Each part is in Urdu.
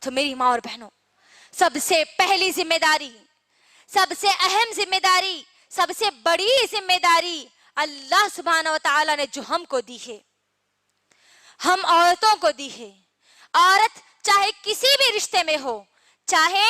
تو میری ماں اور بہنوں، سب سے پہلی ذمہ داری، سب سے اہم ذمہ داری، سب سے بڑی ذمہ داری اللہ سبحانہ و تعالیٰ نے جو ہم کو دی ہے، ہم عورتوں کو دی ہے. عورت چاہے کسی بھی رشتے میں ہو، چاہے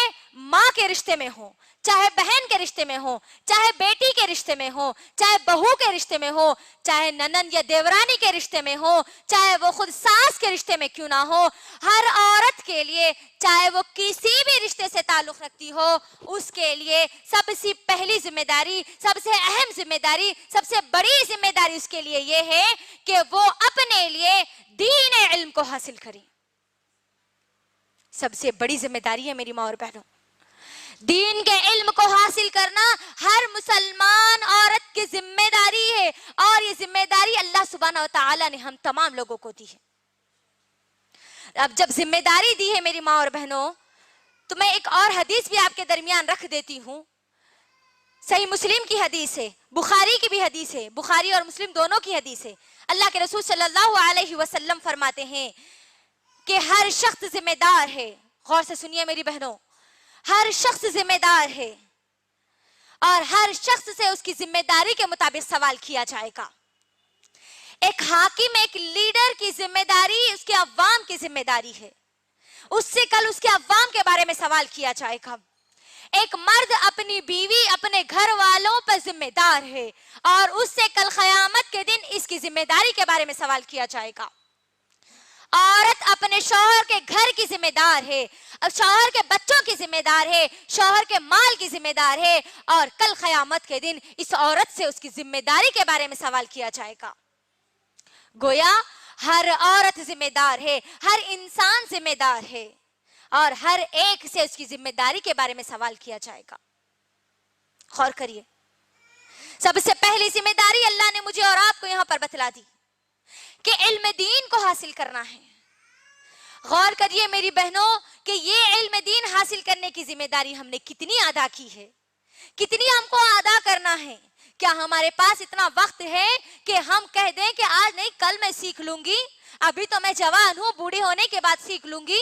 ماں کے رشتے میں ہو، چاہے بہن کے رشتے میں ہو، چاہے بیٹی کے رشتے میں ہو، چاہے بہو کے رشتے میں ہو، چاہے ننند یا دیورانی کے رشتے میں ہو، چاہے وہ خود ساس کے رشتے میں کیوں نہ ہو، ہر عورت کے لیے چاہے وہ کسی بھی رشتے سے تعلق رکھتی ہو، اس کے لیے سب سے پہلی ذمہ داری، سب سے اہم ذمہ داری، سب سے بڑی ذمہ داری اس کے لیے یہ ہے کہ وہ اپنے لیے دین علم کو حاصل کریں. سب سے بڑی ذمہ داری ہے میری ماں اور بہنوں، دین کے علم کو حاصل کرنا ہر مسلمان عورت کی ذمہ داری ہے، اور یہ ذمہ داری اللہ سبحانہ و تعالیٰ نے ہم تمام لوگوں کو دی ہے. اب جب ذمہ داری دی ہے میری ماں اور بہنوں، تو میں ایک اور حدیث بھی آپ کے درمیان رکھ دیتی ہوں. صحیح مسلم کی حدیث ہے، بخاری کی بھی حدیث ہے، بخاری اور مسلم دونوں کی حدیث ہے. اللہ کے رسول صلی اللہ علیہ وسلم فرماتے ہیں کہ ہر شخص ذمہ دار ہے. غور سے سنیے میری بہنوں، ہر شخص ذمہ دار ہے، اور ہر شخص سے اس کی ذمہ داری کے مطابق سوال کیا جائے گا. ایک حاکم، ایک لیڈر کی ذمہ داری اس کے عوام کی ذمہ داری ہے، اس سے کل اس کے عوام کے بارے میں سوال کیا جائے گا. ایک مرد اپنی بیوی، اپنے گھر والوں پر ذمہ دار ہے، اور اس سے کل قیامت کے دن اس کی ذمہ داری کے بارے میں سوال کیا جائے گا. عورت اپنے شوہر کے گھر کی ذمہ دار ہے، شوہر کے بچوں کی ذمہ دار ہے، شوہر کے مال کی ذمہ دار ہے، اور کل قیامت کے دن اس عورت سے اس کی ذمہ داری کے بارے میں سوال کیا جائے گا. گویا ہر عورت ذمہ دار ہے، ہر انسان ذمہ دار ہے، اور ہر ایک سے اس کی ذمہ داری کے بارے میں سوال کیا جائے گا. غور کریے، سب سے پہلی ذمہ داری اللہ نے مجھے اور آپ کو یہاں پر بتلا دی کہ علم دین کو حاصل کرنا ہے. غور کریے میری بہنوں کہ یہ علم دین حاصل کرنے کی ذمہ داری ہم نے کتنی ادا کی ہے، کتنی ہم کو ادا کرنا ہے. کیا ہمارے پاس اتنا وقت ہے کہ ہم کہہ دیں کہ آج نہیں کل میں سیکھ لوں گی، ابھی تو میں جوان ہوں، بوڑھی ہونے کے بعد سیکھ لوں گی؟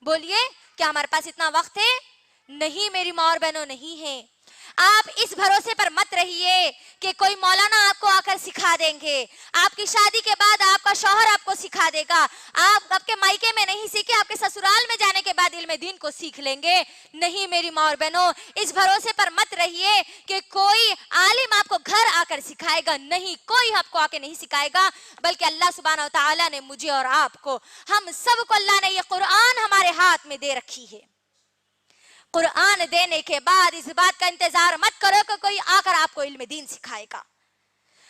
بولیے، کیا ہمارے پاس اتنا وقت ہے؟ نہیں میری ماں اور بہنوں، نہیں ہے. آپ اس بھروسے پر مت رہیے کہ کوئی مولانا آپ کو آ کر سکھا دیں گے، آپ کی شادی کے بعد آپ کا شوہر آپ کو سکھا دے گا، آپ کے مائکے میں نہیں سیکھے، آپ کے سسرال میں جانے کے بعد علم دین کو سیکھ لیں گے. نہیں میری ماں اور بہنوں، اس بھروسے پر مت رہیے کہ کوئی عالم آپ کو گھر آ کر سکھائے گا. نہیں، کوئی آپ کو آ کے نہیں سکھائے گا، بلکہ اللہ سبحانہ و تعالیٰ نے مجھے اور آپ کو، ہم سب کو اللہ نے یہ قرآن ہمارے ہاتھ میں دے رکھی ہے. قرآن دینے کے بعد اس بات کا انتظار مت کرو کہ کوئی آ کر آپ کو علم دین سکھائے گا.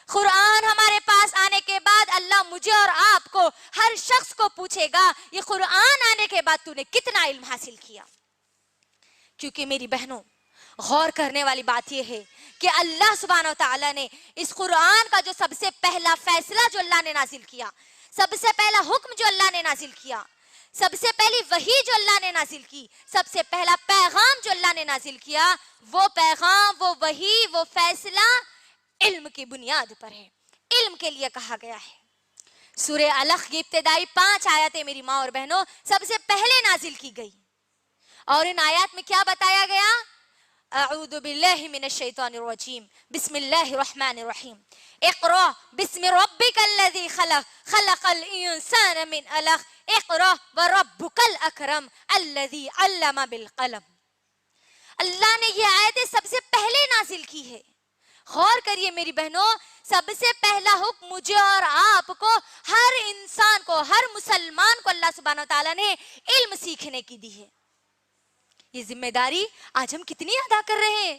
قرآن ہمارے پاس آنے کے بعد اللہ مجھے اور آپ کو، ہر شخص کو پوچھے گا یہ قرآن آنے کے بعد تو نے کتنا علم حاصل کیا. کیونکہ میری بہنوں، غور کرنے والی بات یہ ہے کہ اللہ سبحانہ و تعالیٰ نے اس قرآن کا جو سب سے پہلا فیصلہ جو اللہ نے نازل کیا، سب سے پہلا حکم جو اللہ نے نازل کیا، سب سے پہلی وحی جو اللہ نے نازل کی، سب سے پہلا پیغام جو اللہ نے نازل کیا، وہ پیغام، وہ وحی، وہ فیصلہ علم کی بنیاد پر ہے، علم کے لیے کہا گیا ہے. سورہ علق کی ابتدائی 5 آیتیں میری ماں اور بہنوں سب سے پہلے نازل کی گئی، اور ان آیات میں کیا بتایا گیا؟ اعوذ باللہ من الشیطان الرجیم، بسم اللہ الرحمن الرحیم، اقرأ بسم ربک الذی خلق، خلق الانسان من علق، اقرأ وربک الاکرم الذی علم بالقلم. اللہ نے یہ آیتیں سب سے پہلے نازل کی ہے. غور کریے میری بہنوں، سب سے پہلا حکم مجھے اور آپ کو، ہر انسان کو، ہر مسلمان کو اللہ سبحانہ وتعالیٰ نے علم سیکھنے کی دی ہے. یہ ذمہ داری آج ہم کتنی ادا کر رہے ہیں؟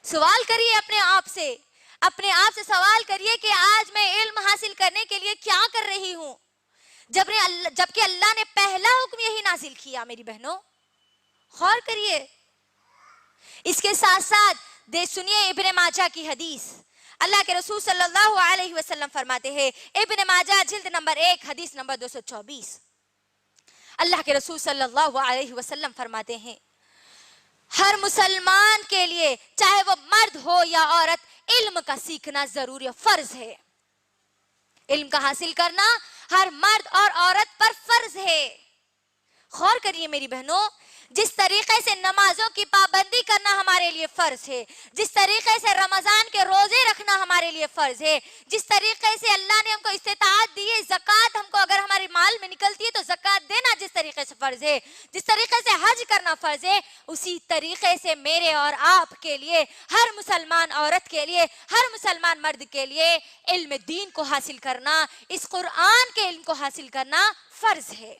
سوال کریے اپنے آپ سے سوال کریے کہ آج میں علم حاصل کرنے کے لیے کیا کر رہی ہوں، جبکہ اللہ نے پہلا حکم یہی نازل کیا. میری بہنوں غور کریے. اس کے ساتھ ساتھ سنیے ابن ماجہ کی حدیث. اللہ کے رسول صلی اللہ علیہ وسلم فرماتے ہیں، ابن ماجہ جلد نمبر 1 حدیث نمبر 224، اللہ کے رسول صلی اللہ علیہ وسلم فرماتے ہیں، ہر مسلمان کے لیے چاہے وہ مرد ہو یا عورت، علم کا سیکھنا ضروری فرض ہے. علم کا حاصل کرنا ہر مرد اور عورت پر فرض ہے. غور کریے میری بہنوں، جس طریقے سے نمازوں کی پابندی کرنا ہمارے لیے فرض ہے، جس طریقے سے رمضان کے روزے رکھنا ہمارے لیے فرض ہے، جس طریقے سے اللہ نے ہم کو استطاعت دی ہے، زکوٰۃ ہم کو اگر ہمارے مال میں نکلتی ہے تو زکوٰۃ دینا جس طریقے سے فرض ہے، جس طریقے سے حج کرنا فرض ہے، اسی طریقے سے میرے اور آپ کے لیے، ہر مسلمان عورت کے لیے، ہر مسلمان مرد کے لیے علم دین کو حاصل کرنا، اس قرآن کے علم کو حاصل کرنا فرض ہے۔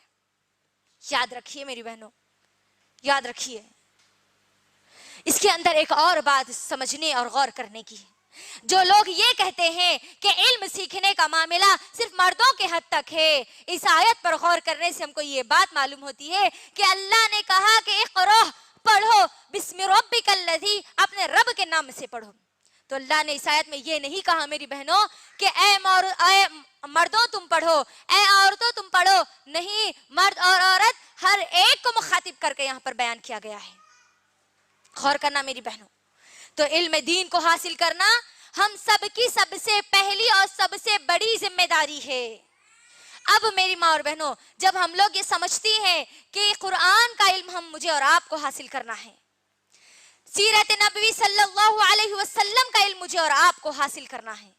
یاد رکھیے میری بہنوں، یاد رکھیے، اس کے اندر ایک اور بات سمجھنے اور غور کرنے کی ہے۔ جو لوگ یہ کہتے ہیں کہ علم سیکھنے کا معاملہ صرف مردوں کے حد تک ہے، اس آیت پر غور کرنے سے ہم کو یہ بات معلوم ہوتی ہے کہ اللہ نے کہا کہ اقرأ، پڑھو، بسم ربک الذی، اپنے رب کے نام سے پڑھو۔ تو اللہ نے اس آیت میں یہ نہیں کہا میری بہنوں کہ اے مردوں تم پڑھو، اے عورتوں تم پڑھو، نہیں، مرد اور عورت ہر ایک کو مخاطب کر کے یہاں پر بیان کیا گیا ہے۔ غور کرنا میری بہنوں، تو علم دین کو حاصل کرنا ہم سب کی سب سے پہلی اور سب سے بڑی ذمہ داری ہے۔ اب میری ماں اور بہنوں، جب ہم لوگ یہ سمجھتی ہیں کہ قرآن کا علم مجھے اور آپ کو حاصل کرنا ہے، سیرت نبوی صلی اللہ علیہ وسلم کا علم مجھے اور آپ کو حاصل کرنا ہے،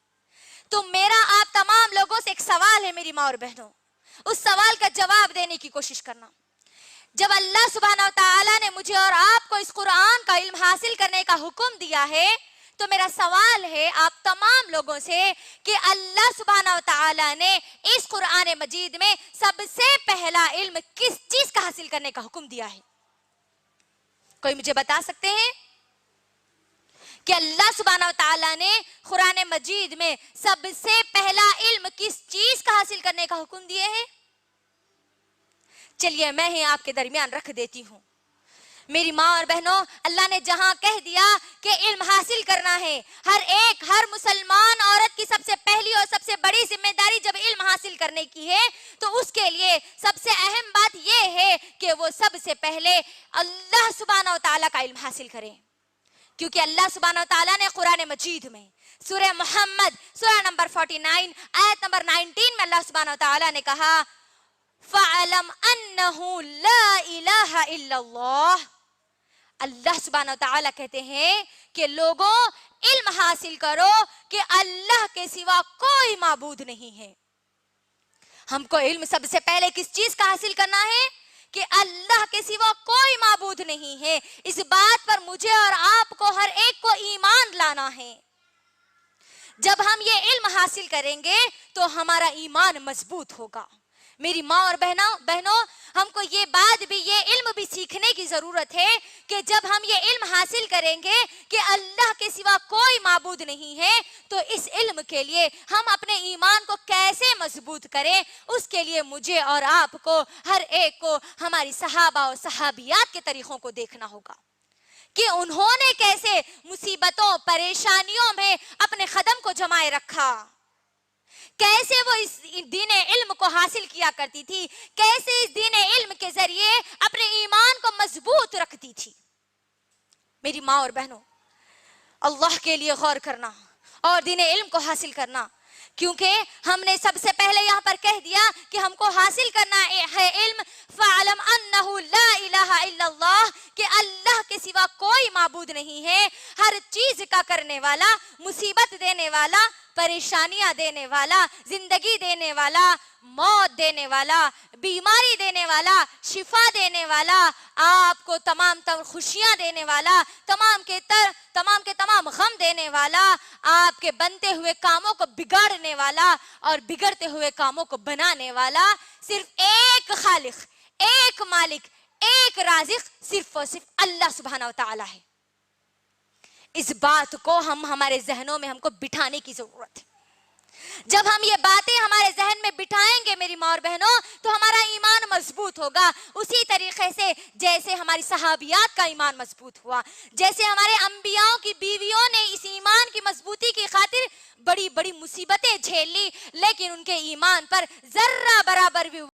تو میرا آپ تمام لوگوں سے ایک سوال ہے میری ماں اور بہنوں، اس سوال کا جواب دینے کی کوشش کرنا۔ جب اللہ سبحانہ و تعالیٰ نے مجھے اور آپ کو اس قرآن کا علم حاصل کرنے کا حکم دیا ہے، تو میرا سوال ہے آپ تمام لوگوں سے کہ اللہ سبحانہ و تعالیٰ نے اس قرآن مجید میں سب سے پہلا علم کس چیز کا حاصل کرنے کا حکم دیا ہے؟ کوئی مجھے بتا سکتے ہیں کہ اللہ سبحانہ و تعالیٰ نے قرآن مجید میں سب سے پہلا علم کس چیز کا حاصل کرنے کا حکم دیے ہیں؟ چلیے میں ہی آپ کے درمیان رکھ دیتی ہوں۔ میری ماں اور بہنوں، اللہ نے جہاں کہہ دیا کہ علم حاصل کرنا ہے، ہر مسلمان عورت کی سب سے پہلی اور سب سے بڑی ذمہ داری جب علم حاصل کرنے کی ہے، تو اس کے لیے سب سے اہم بات یہ ہے کہ وہ سب سے پہلے اللہ سبحانہ و تعالیٰ کا علم حاصل کریں، کیونکہ اللہ سبحانہ و تعالیٰ نے قرآن مجید میں سورہ محمد سورہ نمبر 49 آیت نمبر 19 میں اللہ سبحانہ و تعالیٰ نے کہا فَعَلَمْ أَنَّهُ لَا إِلَهَ إِلَّا اللَّهُ۔ اللہ سبحانہ و تعالیٰ کہتے ہیں کہ لوگوں علم حاصل کرو کہ اللہ کے سوا کوئی معبود نہیں ہے۔ ہم کو علم سب سے پہلے کس چیز کا حاصل کرنا ہے؟ کہ اللہ کے سوا کوئی معبود نہیں ہے۔ اس بات پر مجھے اور آپ کو ہر ایک کو ایمان لانا ہے۔ جب ہم یہ علم حاصل کریں گے تو ہمارا ایمان مضبوط ہوگا۔ میری ماں اور بہنوں، ہم کو یہ بات بھی، یہ علم بھی سیکھنے کی ضرورت ہے کہ جب ہم یہ علم حاصل کریں گے کہ اللہ کے سوا کوئی معبود نہیں ہے، تو اس علم کے لیے ہم اپنے ایمان کو کیسے مضبوط کریں، اس کے لیے مجھے اور آپ کو، ہر ایک کو، ہماری صحابہ اور صحابیات کے طریقوں کو دیکھنا ہوگا کہ انہوں نے کیسے مصیبتوں، پریشانیوں میں اپنے قدم کو جمائے رکھا، کیسے وہ اس دین علم کو حاصل کیا کرتی تھی، کیسے اس دین علم کے ذریعے اپنے ایمان کو مضبوط رکھتی تھی۔ میری ماں اور بہنوں، اللہ کے لیے غور کرنا اور دین علم کو حاصل کرنا، کیونکہ ہم نے سب سے پہلے یہاں پر کہہ دیا کہ ہم کو حاصل کرنا ہے علم فَعَلَمْ أَنَّهُ لَا إِلَهَ إِلَّا اللَّهُ، کہ اللہ کے سوا کوئی معبود نہیں ہے، ہر چیز کا کرنے والا، مصیبت دینے والا، پریشانیاں دینے والا، زندگی دینے والا، موت دینے والا، بیماری دینے والا، شفا دینے والا، آپ کو تمام خوشیاں دینے والا، تمام کے تمام غم دینے والا، آپ کے بنتے ہوئے کاموں کو بگاڑنے والا اور بگڑتے ہوئے کاموں کو بنانے والا، صرف ایک خالق، ایک مالک، ایک رازق، صرف اور صرف اللہ سبحانہ و تعالیٰ ہے۔ اس بات کو ہمارے ذہنوں میں ہم کو بٹھانے کی ضرورت ہے۔ جب ہم یہ باتیں ہمارے ذہن میں بٹھائیں گے میری ماں اور بہنوں، تو ہمارا ایمان مضبوط ہوگا، اسی طریقے سے جیسے ہماری صحابیات کا ایمان مضبوط ہوا، جیسے ہمارے انبیاء کی بیویوں نے اس ایمان کی مضبوطی کی خاطر بڑی بڑی مصیبتیں جھیل لی، لیکن ان کے ایمان پر ذرہ برابر بھی